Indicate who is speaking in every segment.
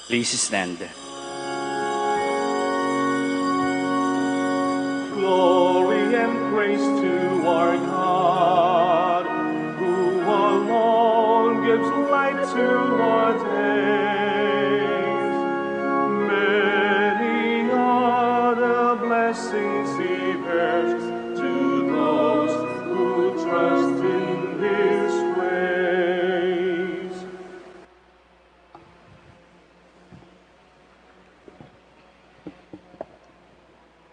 Speaker 1: Please stand.
Speaker 2: Glory and praise to our God, who alone gives light to our days. Many are the blessings He bears to those who trust in His ways.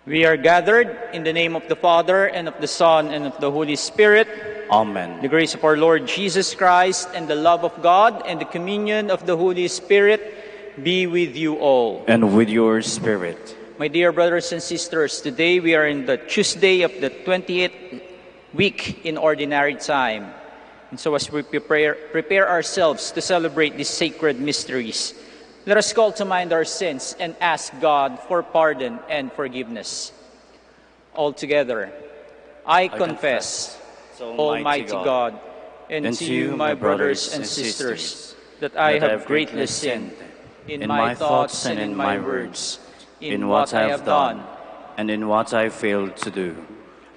Speaker 3: We are gathered in the name of the Father, and of the Son, and of the Holy Spirit.
Speaker 1: Amen.
Speaker 3: The grace of our Lord Jesus Christ, and the love of God, and the communion of the Holy Spirit be with you all.
Speaker 1: And with your spirit.
Speaker 3: My dear brothers and sisters, today we are in the Tuesday of the 20th week in Ordinary Time. And so as we prepare ourselves to celebrate these sacred mysteries, let us call to mind our sins and ask God for pardon and forgiveness. All together, I confess, Almighty God, and to you, my brothers and sisters, that I have greatly sinned in my thoughts and in my words, in what I have done
Speaker 1: and in what I failed to do.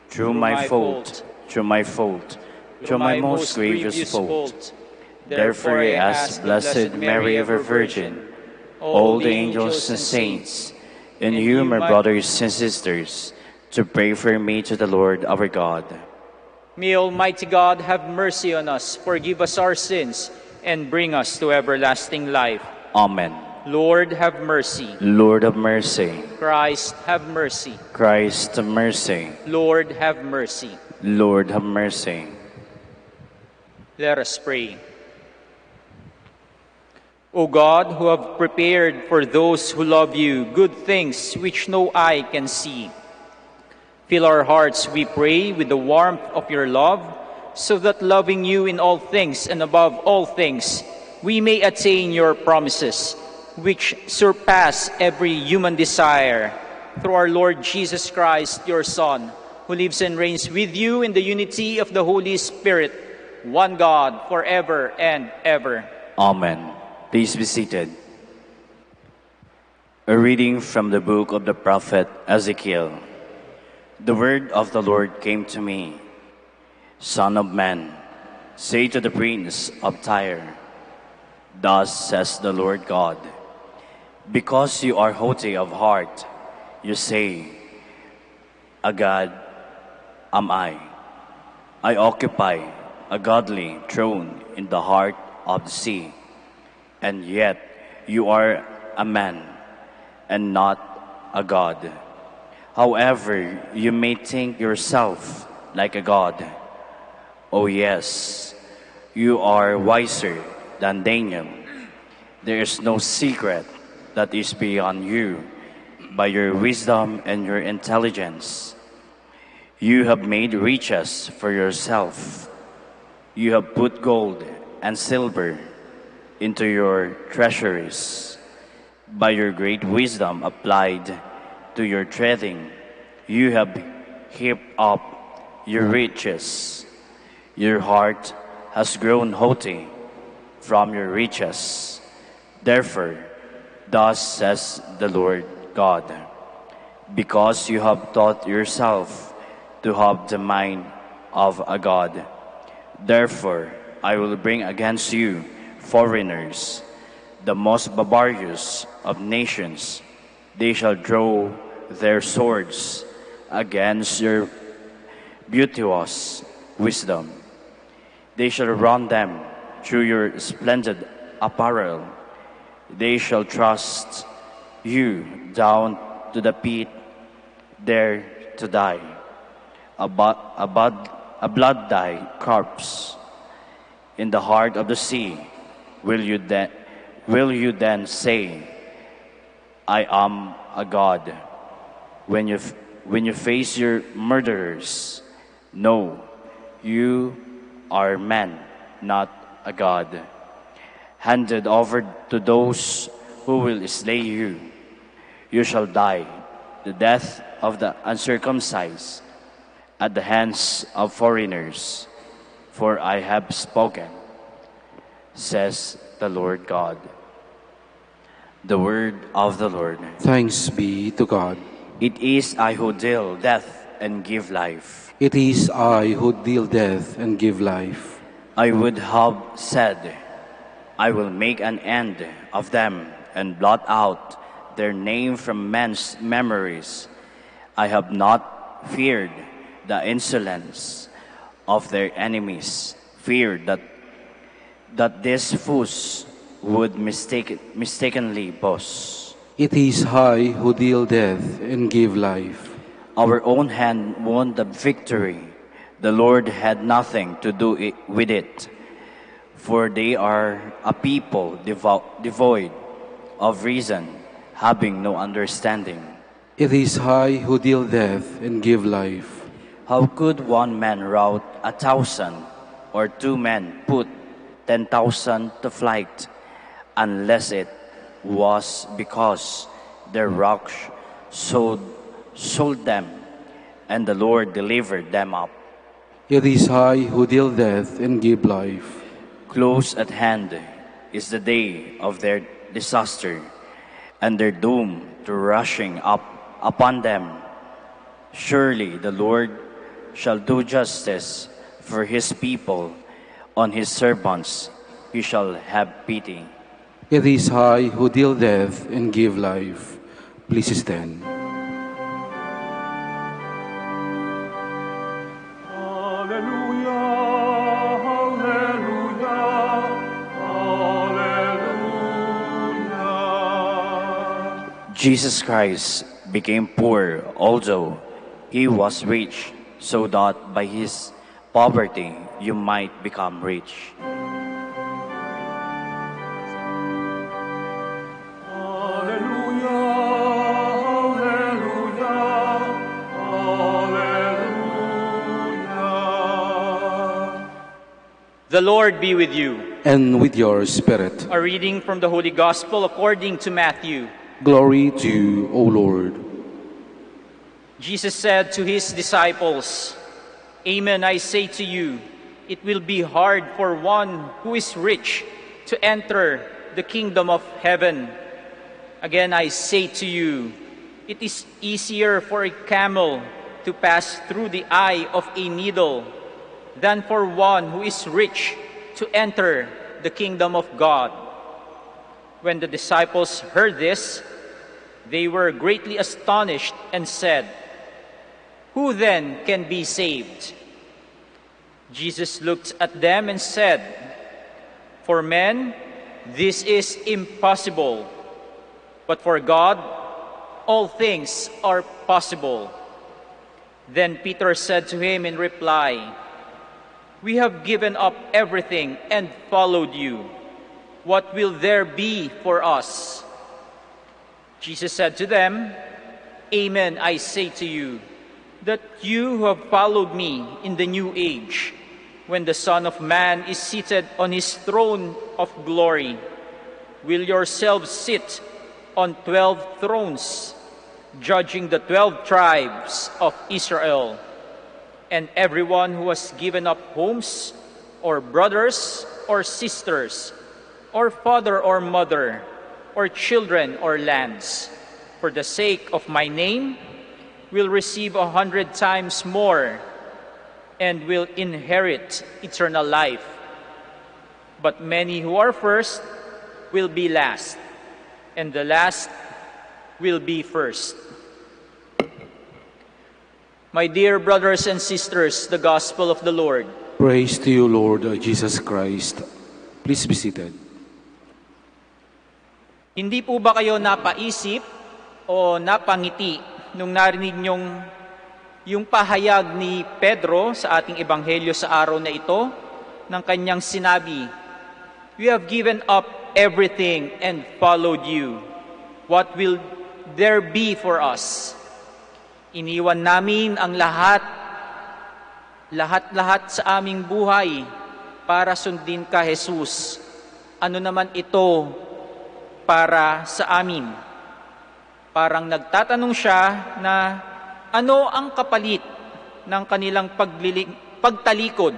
Speaker 1: Through my fault, through my most grievous fault. Therefore I ask Blessed Mary, ever Virgin, all the angels and saints, and you, my brothers and sisters, to pray for me to the Lord our God.
Speaker 3: May Almighty God have mercy on us, forgive us our sins, and bring us to everlasting life.
Speaker 1: Amen.
Speaker 3: Lord, have mercy.
Speaker 1: Lord of mercy.
Speaker 3: Christ, have mercy.
Speaker 1: Christ of mercy.
Speaker 3: Lord, have mercy.
Speaker 1: Lord have mercy.
Speaker 3: Let us pray. O God, who have prepared for those who love you good things which no eye can see, fill our hearts, we pray, with the warmth of your love, so that loving you in all things and above all things, we may attain your promises, which surpass every human desire, through our Lord Jesus Christ, your Son, who lives and reigns with you in the unity of the Holy Spirit, one God, forever and ever.
Speaker 1: Amen. Please be seated. A reading from the book of the prophet Ezekiel. The word of the Lord came to me. Son of man, say to the prince of Tyre, thus says the Lord God, because you are haughty of heart, you say, a god am I. I occupy a godly throne in the heart of the sea. And yet you are a man and not a god. However, you may think yourself like a god. Oh yes, you are wiser than Daniel. There is no secret that is beyond you by your wisdom and your intelligence. You have made riches for yourself. You have put gold and silver into your treasuries. By your great wisdom applied to your trading, you have heaped up your riches. Your heart has grown haughty from your riches. Therefore, thus says the Lord God, because you have taught yourself to have the mind of a god, therefore I will bring against you foreigners, the most barbarous of nations. They shall draw their swords against your beauteous wisdom. They shall run them through your splendid apparel. They shall thrust you down to the pit, there to die, a blood-dyed corpse. In the heart of the sea, will you then say, I am a god, when you face your murderers? No, you are man, not a god, handed over to those who will slay you. You shall die the death of the uncircumcised at the hands of foreigners, for I have spoken, says the Lord God. The word of the Lord.
Speaker 4: Thanks be to God.
Speaker 1: It is I who deal death and give life.
Speaker 4: It is I who deal death and give life.
Speaker 1: I would have said, I will make an end of them and blot out their name from men's memories. I have not feared the insolence of their enemies, feared that these fools would mistakenly boast.
Speaker 4: It is I who deal death and give life.
Speaker 1: Our own hand won the victory. The Lord had nothing to do with it, for they are a people devoid of reason, having no understanding.
Speaker 4: It is I who deal death and give life.
Speaker 1: How could one man rout 1,000, or two men put 10,000 to flight, unless it was because their rocks sold them, and the Lord delivered them up?
Speaker 4: It is I who deal death and give life.
Speaker 1: Close at hand is the day of their disaster, and their doom to rushing up upon them. Surely the Lord shall do justice for his people. On his servants he shall have pity.
Speaker 4: It is I who deal death and give life. Please stand.
Speaker 1: Jesus Christ became poor, although he was rich, so that by his poverty you might become rich.
Speaker 3: The Lord be with you.
Speaker 4: And with your spirit.
Speaker 3: A reading from the Holy Gospel according to Matthew.
Speaker 4: Glory to you, O Lord.
Speaker 3: Jesus said to his disciples, Amen, I say to you, it will be hard for one who is rich to enter the kingdom of heaven. Again, I say to you, it is easier for a camel to pass through the eye of a needle than for one who is rich to enter the kingdom of God. When the disciples heard this, they were greatly astonished and said, Who then can be saved? Jesus looked at them and said, For men, this is impossible, but for God, all things are possible. Then Peter said to him in reply, We have given up everything and followed you. What will there be for us? Jesus said to them, Amen, I say to you, that you who have followed me in the new age, when the Son of Man is seated on his throne of glory, will yourselves sit on 12 thrones, judging the 12 tribes of Israel. And everyone who has given up homes, or brothers, or sisters, or father or mother, or children or lands, for the sake of my name, will receive 100 times more, and will inherit eternal life. But many who are first will be last, and the last will be first. My dear brothers and sisters, the Gospel of the Lord.
Speaker 4: Praise to you, Lord Jesus Christ. Please be seated.
Speaker 3: Hindi po ba kayo napaisip o napangiti nung narinig niyong yung pahayag ni Pedro sa ating ebanghelyo sa araw na ito ng kanyang sinabi, We have given up everything and followed you. What will there be for us? Iniwan namin ang lahat-lahat sa aming buhay para sundin ka, Jesus. Ano naman ito para sa amin? Parang nagtatanong siya na ano ang kapalit ng kanilang pagtalikod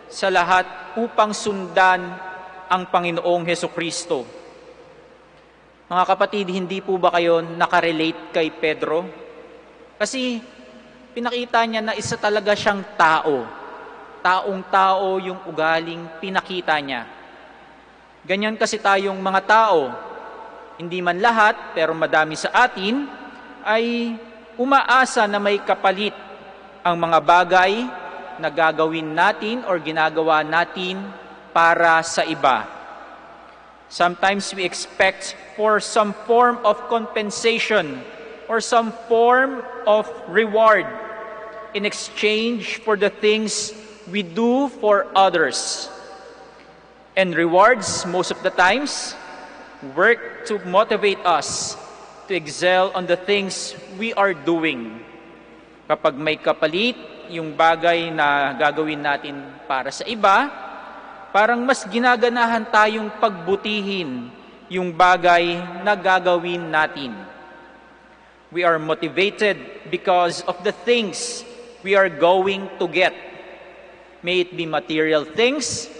Speaker 3: sa lahat upang sundan ang Panginoong Hesukristo. Mga kapatid, hindi po ba kayo nakarelate kay Pedro? Kasi pinakita niya na isa talaga siyang tao. Taong-tao yung ugaling pinakita niya. Ganyan kasi tayong mga tao. Hindi man lahat, pero madami sa atin, ay umaasa na may kapalit ang mga bagay na gagawin natin or ginagawa natin para sa iba. Sometimes we expect for some form of compensation or some form of reward in exchange for the things we do for others. And rewards, most of the times, work to motivate us to excel on the things we are doing. Kapag may kapalit, yung bagay na gagawin natin para sa iba, parang mas ginaganahan tayong pagbutihin yung bagay na gagawin natin. We are motivated because of the things we are going to get. May it be material things,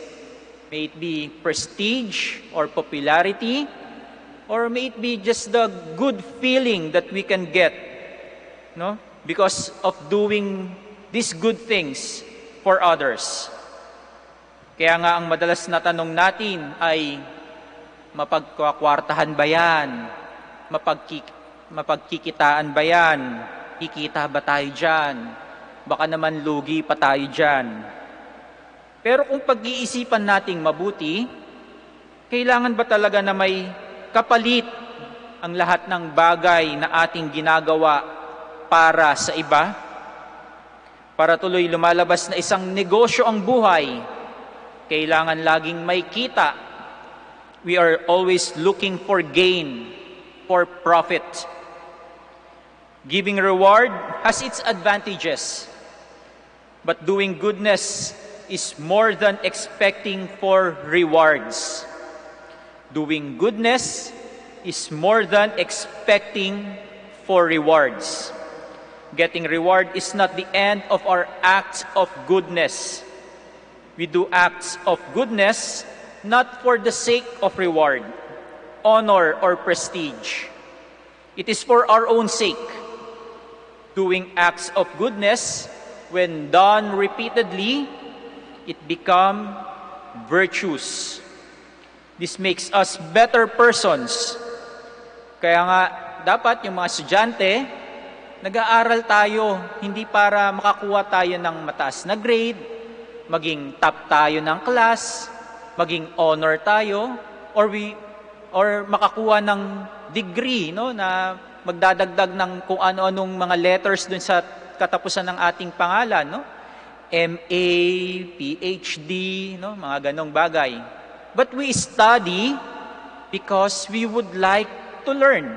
Speaker 3: may it be prestige or popularity, or may it be just the good feeling that we can get, no? Because of doing these good things for others. Kaya nga ang madalas na tanong natin ay, mapagkakwartahan ba yan? Mapagkikitaan ba yan? Kikita ba tayo dyan? Baka naman lugi pa tayo dyan. Pero kung pag-iisipan nating mabuti, kailangan ba talaga na may kapalit ang lahat ng bagay na ating ginagawa para sa iba? Para tuloy lumalabas na isang negosyo ang buhay, kailangan laging may kita. We are always looking for gain, for profit. Giving reward has its advantages, but doing goodness is more than expecting for rewards. Doing goodness is more than expecting for rewards. Getting reward is not the end of our acts of goodness. We do acts of goodness not for the sake of reward, honor, or prestige. It is for our own sake. Doing acts of goodness, when done repeatedly, it become virtues. This makes us better persons. Kaya nga, dapat yung mga estudyante, nag-aaral tayo, hindi para makakuha tayo ng mataas na grade, maging top tayo ng class, maging honor tayo, or makakuha ng degree, no, na magdadagdag ng kung ano-anong mga letters dun sa katapusan ng ating pangalan, no? MA, PhD, no, mga ganong bagay. But we study because we would like to learn.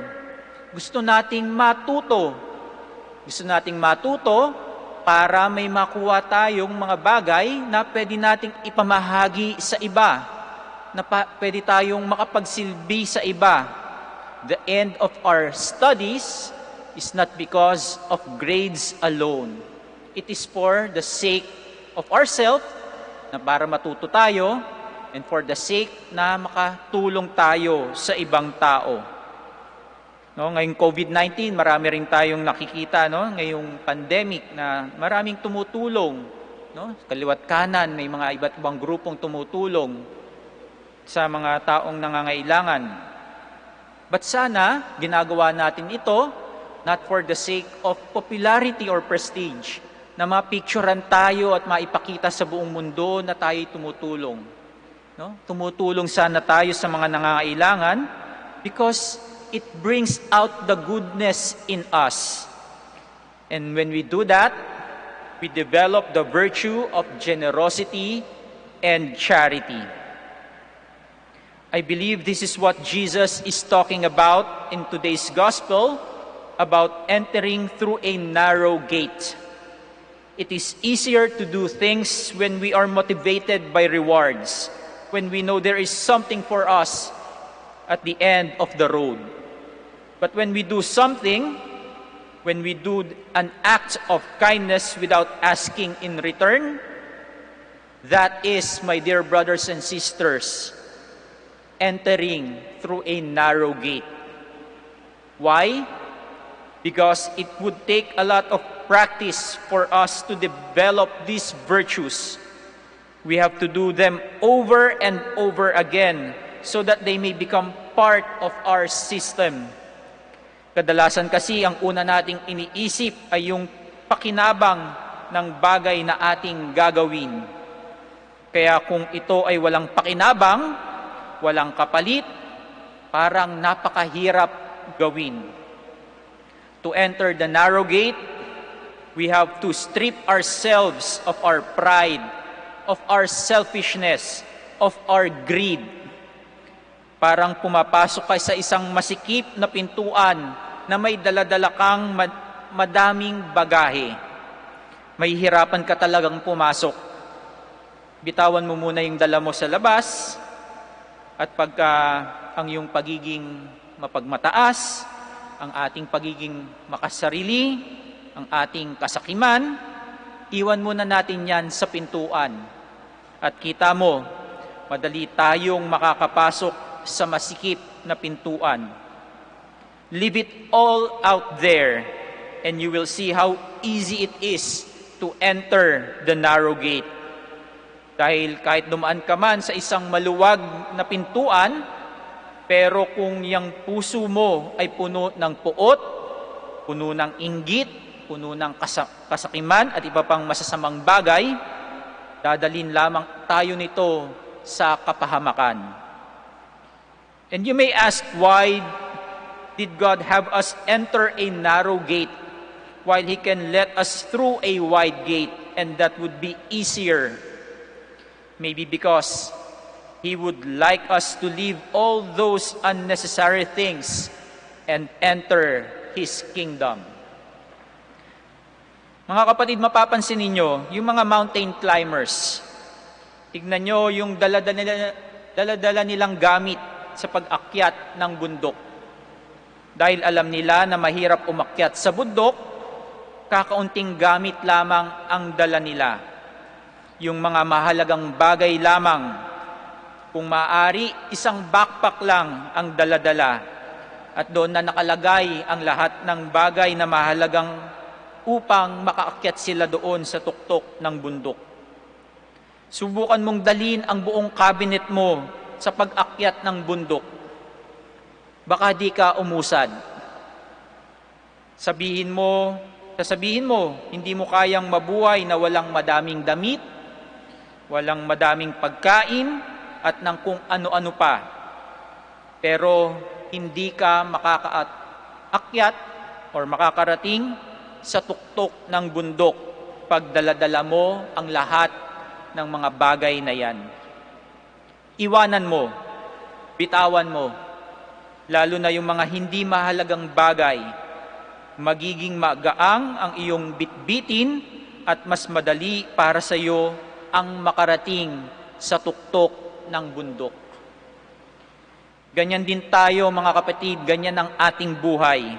Speaker 3: Gusto nating matuto. Gusto nating matuto para may makuha tayong mga bagay na pwede nating ipamahagi sa iba, na pwede tayong makapagsilbi sa iba. The end of our studies is not because of grades alone. It is for the sake of ourselves, na para matuto tayo, and for the sake na makatulong tayo sa ibang tao. No, ngayong COVID-19, marami rin tayong nakikita, no, ngayong pandemic na maraming tumutulong, no, kaliwat kanan, may mga iba't ibang grupong tumutulong sa mga taong nangangailangan. But sana, ginagawa natin ito not for the sake of popularity or prestige, na mapicturean tayo at maipakita sa buong mundo na tayo'y tumutulong. No? Tumutulong sana tayo sa mga nangangailangan because it brings out the goodness in us. And when we do that, we develop the virtue of generosity and charity. I believe this is what Jesus is talking about in today's gospel, about entering through a narrow gate. It is easier to do things when we are motivated by rewards, when we know there is something for us at the end of the road. But when we do something, when we do an act of kindness without asking in return, that is, my dear brothers and sisters, entering through a narrow gate. Why? Because it would take a lot of practice for us to develop these virtues. We have to do them over and over again so that they may become part of our system. Kadalasan kasi ang una nating iniisip ay yung pakinabang ng bagay na ating gagawin. Kaya kung ito ay walang pakinabang, walang kapalit, parang napakahirap gawin. To enter the narrow gate, we have to strip ourselves of our pride, of our selfishness, of our greed. Parang pumapasok ka sa isang masikip na pintuan na may daladala kang madaming bagahe. May hirapan ka talagang pumasok. Bitawan mo muna yung dala mo sa labas, at pagka ang iyong pagiging mapagmataas, ang ating pagiging makasarili, ang ating kasakiman, iwan muna natin yan sa pintuan. At kita mo, madali tayong makakapasok sa masikip na pintuan. Leave it all out there, and you will see how easy it is to enter the narrow gate. Dahil kahit dumaan ka man sa isang maluwag na pintuan, pero kung yung puso mo ay puno ng puot, puno ng inggit, puno ng kasakiman at iba pang masasamang bagay, dadalhin lamang tayo nito sa kapahamakan. And you may ask, why did God have us enter a narrow gate while He can let us through a wide gate, and that would be easier? Maybe because He would like us to leave all those unnecessary things and enter His kingdom. Mga kapatid, mapapansin ninyo, yung mga mountain climbers, tignan nyo yung daladala nilang gamit sa pag-akyat ng bundok. Dahil alam nila na mahirap umakyat sa bundok, kakaunting gamit lamang ang dala nila. Yung mga mahalagang bagay lamang. Kung maaari, isang backpack lang ang dala-dala. At doon na nakalagay ang lahat ng bagay na mahalagang upang makaakyat sila doon sa tuktok ng bundok. Subukan mong dalhin ang buong cabinet mo sa pag-akyat ng bundok. Baka di ka umusad. Sasabihin mo, hindi mo kayang mabuhay na walang madaming damit, walang madaming pagkain, at ng kung ano-ano pa. Pero hindi ka makakaakyat or makakarating sa tuktok ng bundok pag dala-dala mo ang lahat ng mga bagay na yan. Iwanan mo, bitawan mo, lalo na yung mga hindi mahalagang bagay. Magiging magaang ang iyong bitbitin at mas madali para sa iyo ang makarating sa tuktok ng bundok. Ganyan din tayo, mga kapatid, ganyan ang ating buhay.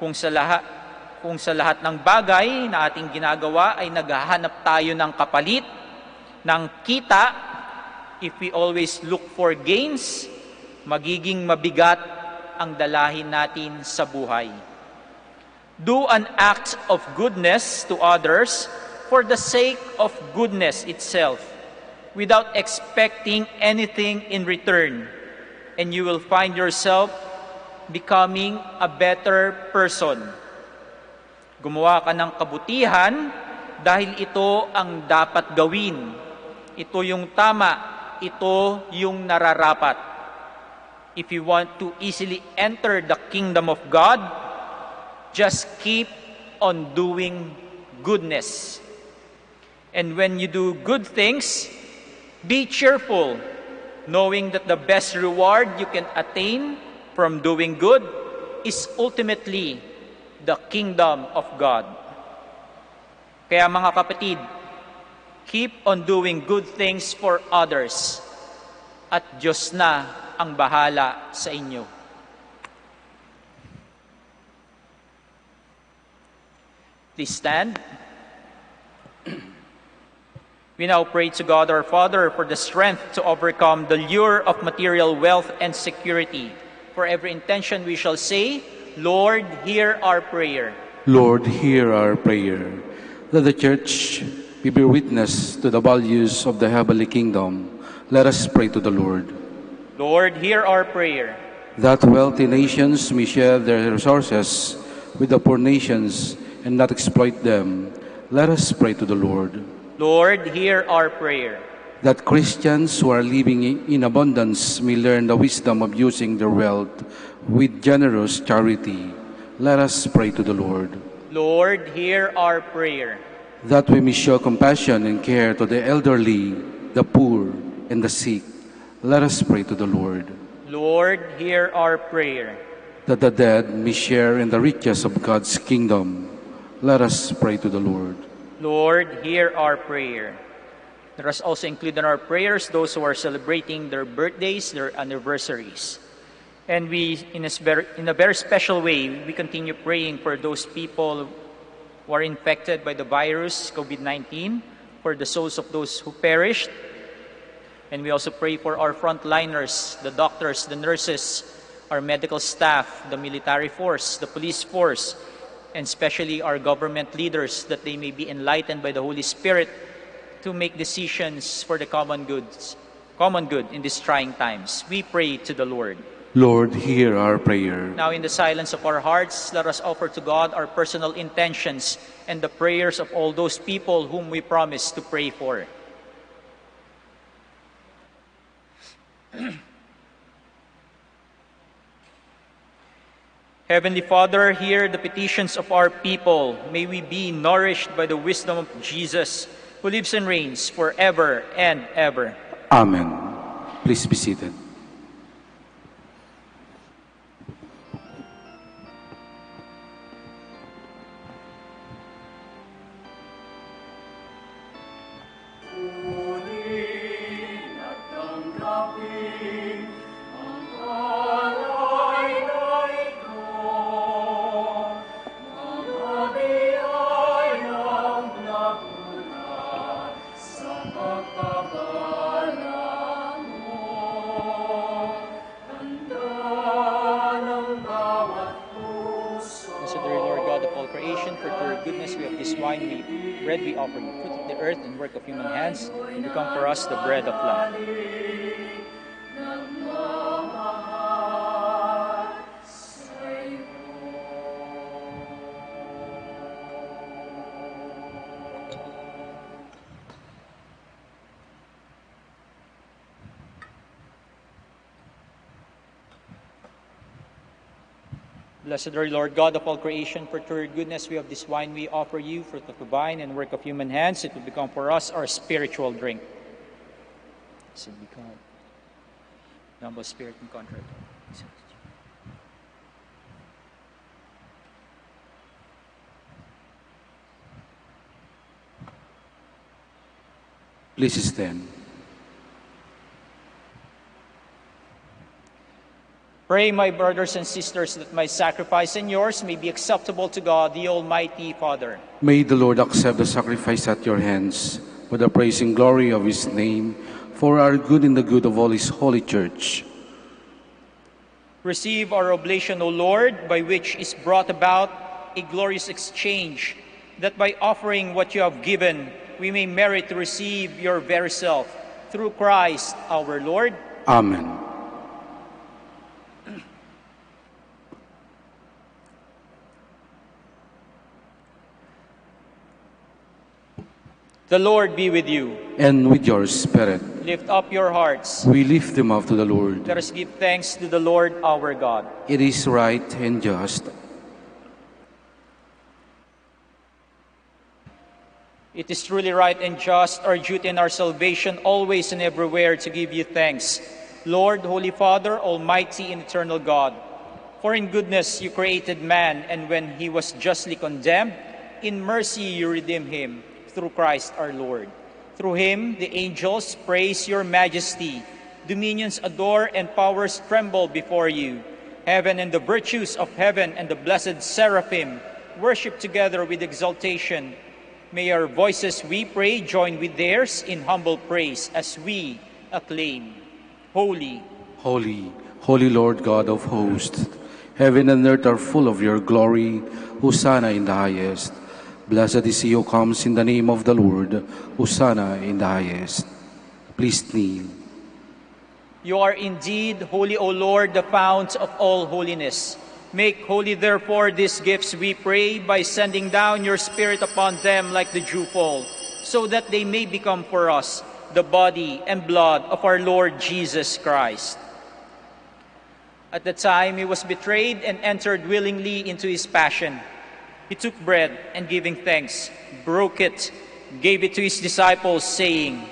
Speaker 3: Kung sa lahat ng bagay na ating ginagawa ay naghahanap tayo ng kapalit, ng kita, if we always look for gains, magiging mabigat ang dalahin natin sa buhay. Do an act of goodness to others for the sake of goodness itself, without expecting anything in return, and you will find yourself becoming a better person. Gumawa ka ng kabutihan dahil ito ang dapat gawin. Ito yung tama, ito yung nararapat. If you want to easily enter the kingdom of God, just keep on doing goodness. And when you do good things, be cheerful, knowing that the best reward you can attain from doing good is ultimately the kingdom of God. Kaya mga kapatid, keep on doing good things for others, at Diyos na ang bahala sa inyo. Please stand. We now pray to God our Father for the strength to overcome the lure of material wealth and security. For every intention we shall say, Lord, hear our prayer.
Speaker 4: Lord, hear our prayer. Let the Church be bear witness to the values of the heavenly kingdom. Let us pray to the Lord.
Speaker 3: Lord, hear our prayer.
Speaker 4: That wealthy nations may share their resources with the poor nations and not exploit them. Let us pray to the Lord.
Speaker 3: Lord, hear our prayer.
Speaker 4: That Christians who are living in abundance may learn the wisdom of using their wealth with generous charity. Let us pray to the Lord.
Speaker 3: Lord, hear our prayer.
Speaker 4: That we may show compassion and care to the elderly, the poor, and the sick. Let us pray to the Lord.
Speaker 3: Lord, hear our prayer.
Speaker 4: That the dead may share in the riches of God's kingdom. Let us pray to the Lord.
Speaker 3: Lord, hear our prayer. Let us also include in our prayers those who are celebrating their birthdays, their anniversaries. And we, in a very special way, we continue praying for those people who are infected by the virus, COVID-19, for the souls of those who perished. And we also pray for our frontliners, the doctors, the nurses, our medical staff, the military force, the police force, and especially our government leaders, that they may be enlightened by the Holy Spirit to make decisions for the common good in these trying times. We pray to the Lord.
Speaker 4: Lord, hear our prayer.
Speaker 3: Now, in the silence of our hearts, let us offer to God our personal intentions and the prayers of all those people whom we promise to pray for. Heavenly Father, hear the petitions of our people. May we be nourished by the wisdom of Jesus, who lives and reigns forever and ever.
Speaker 4: Amen. Please be seated.
Speaker 3: We offer you, fruit of the earth and work of human hands, and become for us the bread of life. Blessed are you, Lord God of all creation, for through your goodness we have this wine we offer you, fruit of the vine and work of human hands. It will become for us our spiritual drink. Blessed be God, the humble spirit and contrite.
Speaker 4: Please stand.
Speaker 3: Pray, my brothers and sisters, that my sacrifice and yours may be acceptable to God, the Almighty Father.
Speaker 4: May the Lord accept the sacrifice at your hands for the praise and glory of his name, for our good and the good of all his holy church.
Speaker 3: Receive our oblation, O Lord, by which is brought about a glorious exchange, that by offering what you have given, we may merit to receive your very self, through Christ our Lord.
Speaker 4: Amen.
Speaker 3: The Lord be with you.
Speaker 4: And with your spirit.
Speaker 3: Lift up your hearts.
Speaker 4: We lift them up to the Lord.
Speaker 3: Let us give thanks to the Lord our God.
Speaker 4: It is right and just.
Speaker 3: It is truly right and just, our duty and our salvation, always and everywhere to give you thanks, Lord, Holy Father, Almighty and eternal God. For in goodness you created man, and when he was justly condemned, in mercy you redeemed him, through Christ our Lord. Through him, the angels praise your majesty. Dominions adore and powers tremble before you. Heaven and the virtues of heaven and the blessed seraphim worship together with exaltation. May our voices, we pray, join with theirs in humble praise as we acclaim. Holy,
Speaker 4: holy, holy Lord God of hosts, Heaven and earth are full of your glory. Hosanna in the highest. Blessed is he who comes in the name of the Lord. Hosanna in the highest. Please kneel.
Speaker 3: You are indeed holy, O Lord, the fount of all holiness. Make holy, therefore, these gifts, we pray, by sending down your Spirit upon them like the dewfall, so that they may become for us the body and blood of our Lord Jesus Christ. At the time he was betrayed and entered willingly into his passion, he took bread and giving thanks, broke it, gave it to his disciples, saying,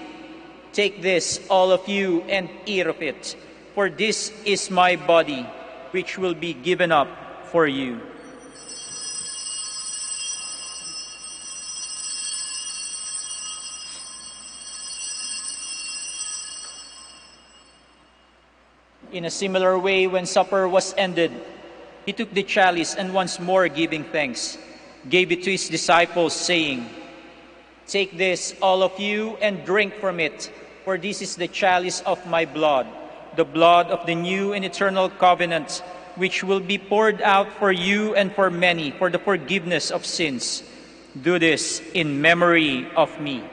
Speaker 3: "Take this, all of you, and eat of it, for this is my body, which will be given up for you." In a similar way, when supper was ended, he took the chalice and once more giving thanks, gave it to his disciples, saying, "Take this, all of you, and drink from it, for this is the chalice of my blood, the blood of the new and eternal covenant, which will be poured out for you and for many for the forgiveness of sins. Do this in memory of me."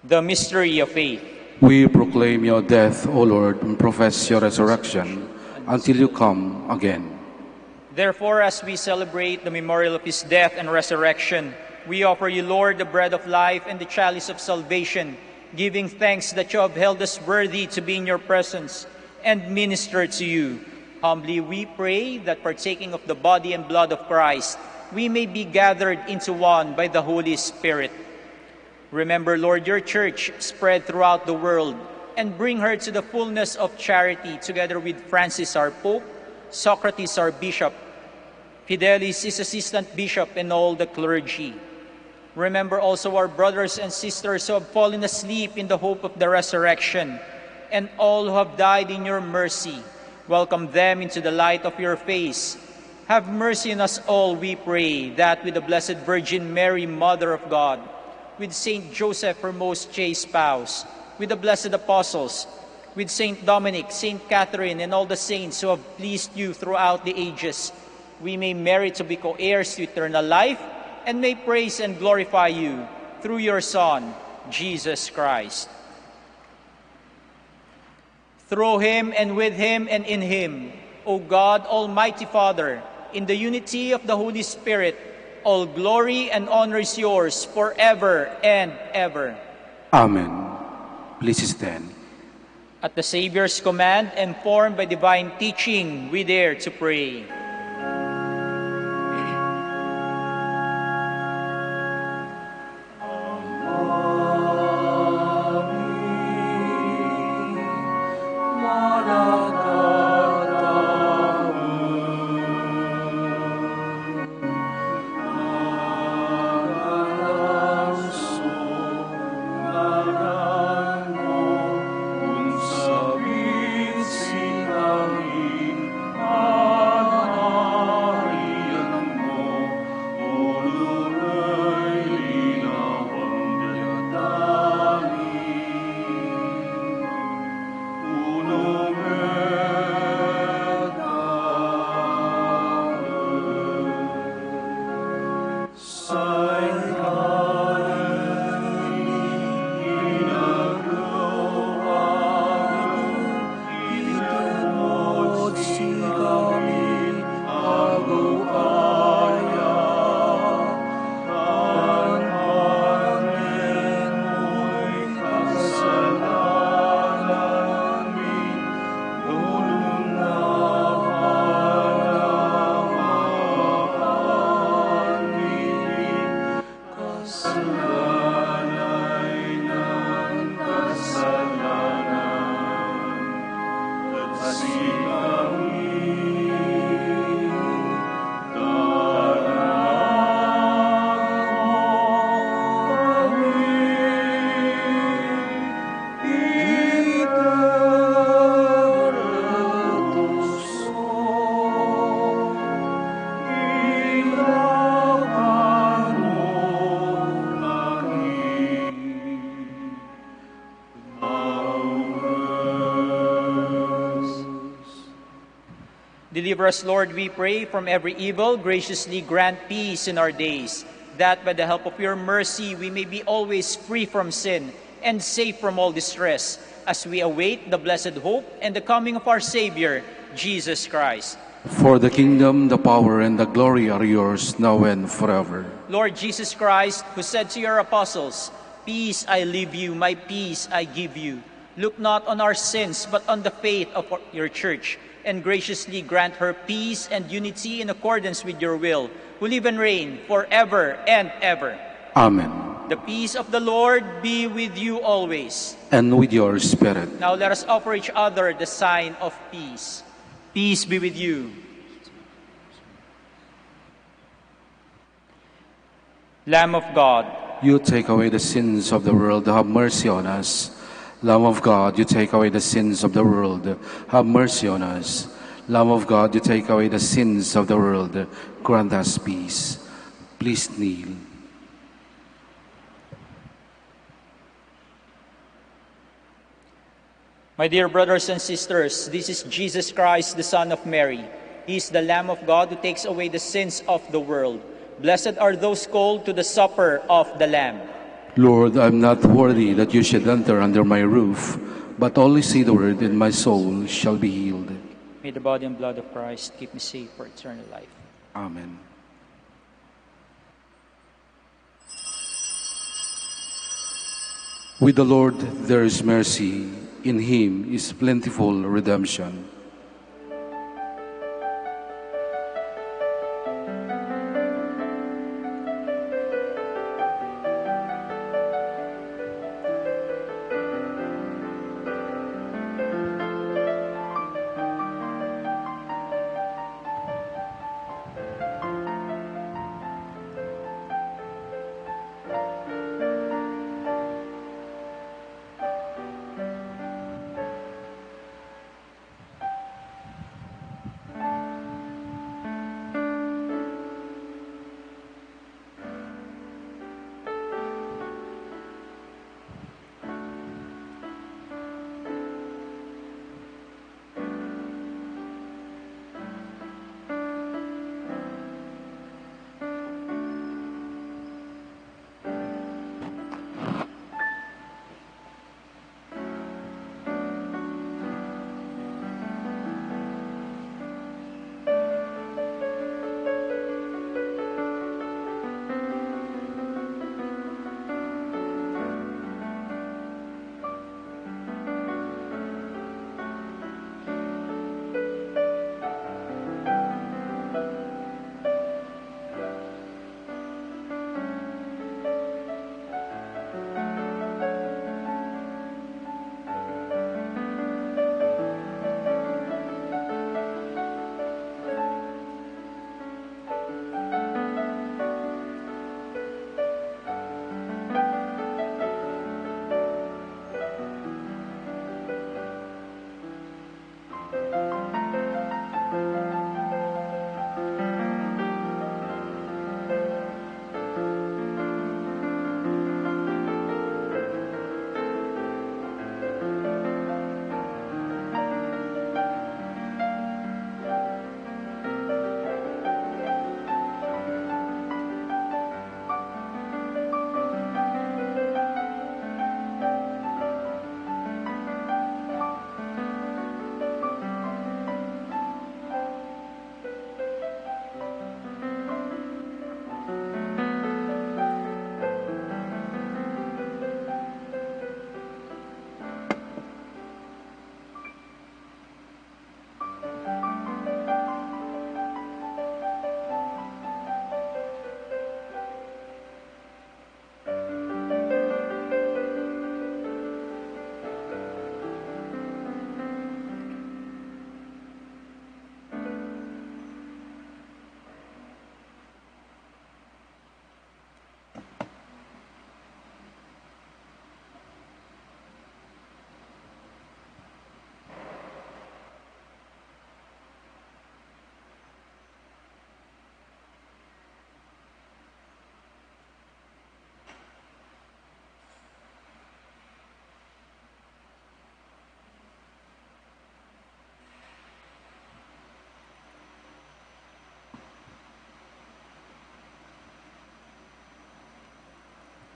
Speaker 3: The mystery of faith.
Speaker 4: We proclaim your death, O Lord, and profess your resurrection until you come again.
Speaker 3: Therefore, as we celebrate the memorial of his death and resurrection, we offer you, Lord, the bread of life and the chalice of salvation, giving thanks that you have held us worthy to be in your presence and minister to you. Humbly we pray that, partaking of the body and blood of Christ, we may be gathered into one by the Holy Spirit. Remember, Lord, your church spread throughout the world, and bring her to the fullness of charity, together with Francis, our Pope, Socrates, our Bishop, Fidelis, his assistant bishop, and all the clergy. Remember also our brothers and sisters who have fallen asleep in the hope of the resurrection, and all who have died in your mercy. Welcome them into the light of your face. Have mercy on us all, we pray, that with the Blessed Virgin Mary, Mother of God, with Saint Joseph, her most chaste spouse, with the blessed apostles, with Saint Dominic, Saint Catherine, and all the saints who have pleased you throughout the ages, we may merit to be co-heirs to eternal life, and may praise and glorify you through your Son, Jesus Christ. Through him, and with him, and in him, O God, Almighty Father, in the unity of the Holy Spirit, all glory and honor is yours forever and ever.
Speaker 4: Amen. Please stand.
Speaker 3: At the Savior's command, and formed by divine teaching, we dare to pray. Deliver us, Lord, we pray, from every evil. Graciously grant peace in our days, that by the help of your mercy we may be always free from sin and safe from all distress, as we await the blessed hope and the coming of our Savior, Jesus Christ.
Speaker 4: For the kingdom, the power, and the glory are yours, now and forever.
Speaker 3: Lord Jesus Christ, who said to your apostles, "Peace I leave you, my peace I give you," look not on our sins, but on the faith of your church, and graciously grant her peace and unity in accordance with your will, who live and reign forever and ever.
Speaker 4: Amen.
Speaker 3: The peace of the Lord be with you always.
Speaker 4: And with your spirit.
Speaker 3: Now let us offer each other the sign of peace. Peace be with you. Lamb of God,
Speaker 4: You take away the sins of the world, have mercy on us. Lamb of God, you take away the sins of the world, have mercy on us. Lamb of God, you take away the sins of the world, grant us peace. Please kneel.
Speaker 3: my dear brothers and sisters, this is Jesus Christ, the Son of Mary. He is the Lamb of God who takes away the sins of the world. Blessed are those called to the supper of the Lamb.
Speaker 4: Lord, I am not worthy that you should enter under my roof, but only say the word, and my soul shall be healed.
Speaker 3: May the body and blood of Christ keep me safe for eternal life.
Speaker 4: Amen. With the Lord there is mercy, in him is plentiful redemption.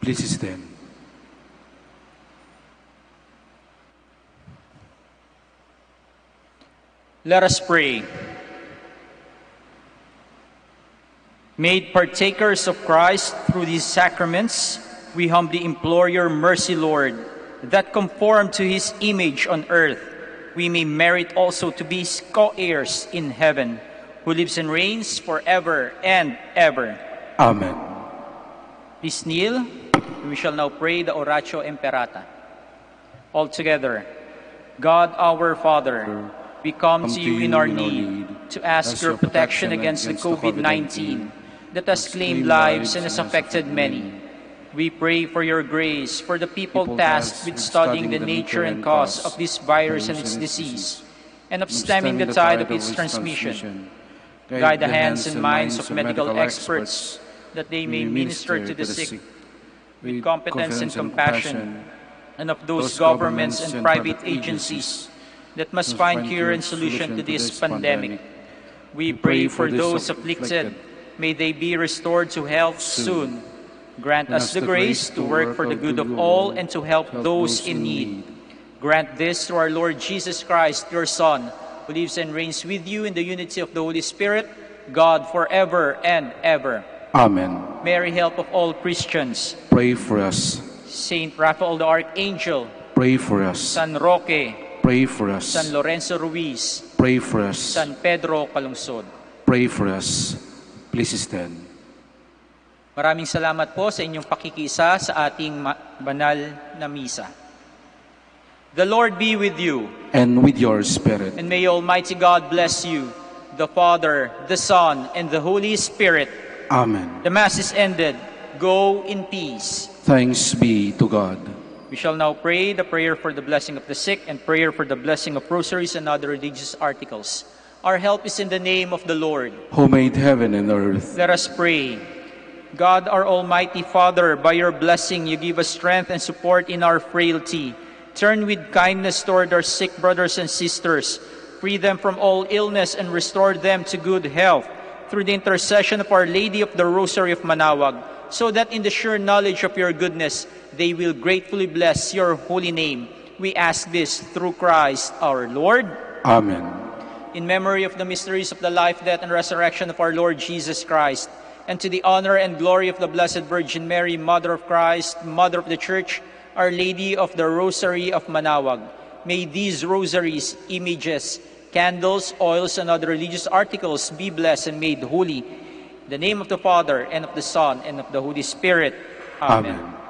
Speaker 4: Please stand.
Speaker 3: Let us pray. Made partakers of Christ through these sacraments, we humbly implore your mercy, Lord, that conformed to his image on earth, we may merit also to be co-heirs in heaven, who lives and reigns forever and ever.
Speaker 4: Amen.
Speaker 3: Please kneel. We shall now pray the Oratio Imperata. All together, God our Father, we come to you in our need to ask your protection against the COVID-19 that has claimed lives and has affected many. We pray for your grace for the people tasked with studying the nature and cause of this virus and its disease, and of stemming the tide of its transmission. Guide the hands and minds of medical experts that they may minister to the sick with competence and compassion, and of those governments and private agencies that must find cure and solution to this pandemic. We pray for those afflicted. May they be restored to health soon. Grant us the grace to work for the good of all and to help those in need. Grant this through our Lord Jesus Christ, your Son, who lives and reigns with you in the unity of the Holy Spirit, God forever and ever.
Speaker 4: Amen.
Speaker 3: Mary, help of all Christians.
Speaker 4: Pray for us.
Speaker 3: Saint Raphael the Archangel.
Speaker 4: Pray for us.
Speaker 3: San Roque.
Speaker 4: Pray for us.
Speaker 3: San Lorenzo Ruiz.
Speaker 4: Pray for us.
Speaker 3: San Pedro Calungsod.
Speaker 4: Pray for us. Please stand.
Speaker 3: Maraming salamat po sa inyong pakikisa sa ating banal na misa. The Lord be with you.
Speaker 4: And with your spirit.
Speaker 3: And may Almighty God bless you, the Father, the Son, and the Holy Spirit.
Speaker 4: Amen.
Speaker 3: The Mass is ended. Go in peace.
Speaker 4: Thanks be to God.
Speaker 3: We shall now pray the prayer for the blessing of the sick and prayer for the blessing of rosaries and other religious articles. Our help is in the name of the Lord,
Speaker 4: who made heaven and earth.
Speaker 3: Let us pray. God, our Almighty Father, by your blessing you give us strength and support in our frailty. Turn with kindness toward our sick brothers and sisters. Free them from all illness and restore them to good health through the intercession of Our Lady of the Rosary of Manaoag, so that in the sure knowledge of your goodness they will gratefully bless your holy name. We ask this through Christ our Lord.
Speaker 4: Amen.
Speaker 3: In memory of the mysteries of the life, death, and resurrection of our Lord Jesus Christ, and to the honor and glory of the Blessed Virgin Mary, Mother of Christ, Mother of the Church, Our Lady of the Rosary of Manaoag, may these rosaries, images, candles, oils, and other religious articles be blessed and made holy. In the name of the Father, and of the Son, and of the Holy Spirit. Amen.
Speaker 4: Amen.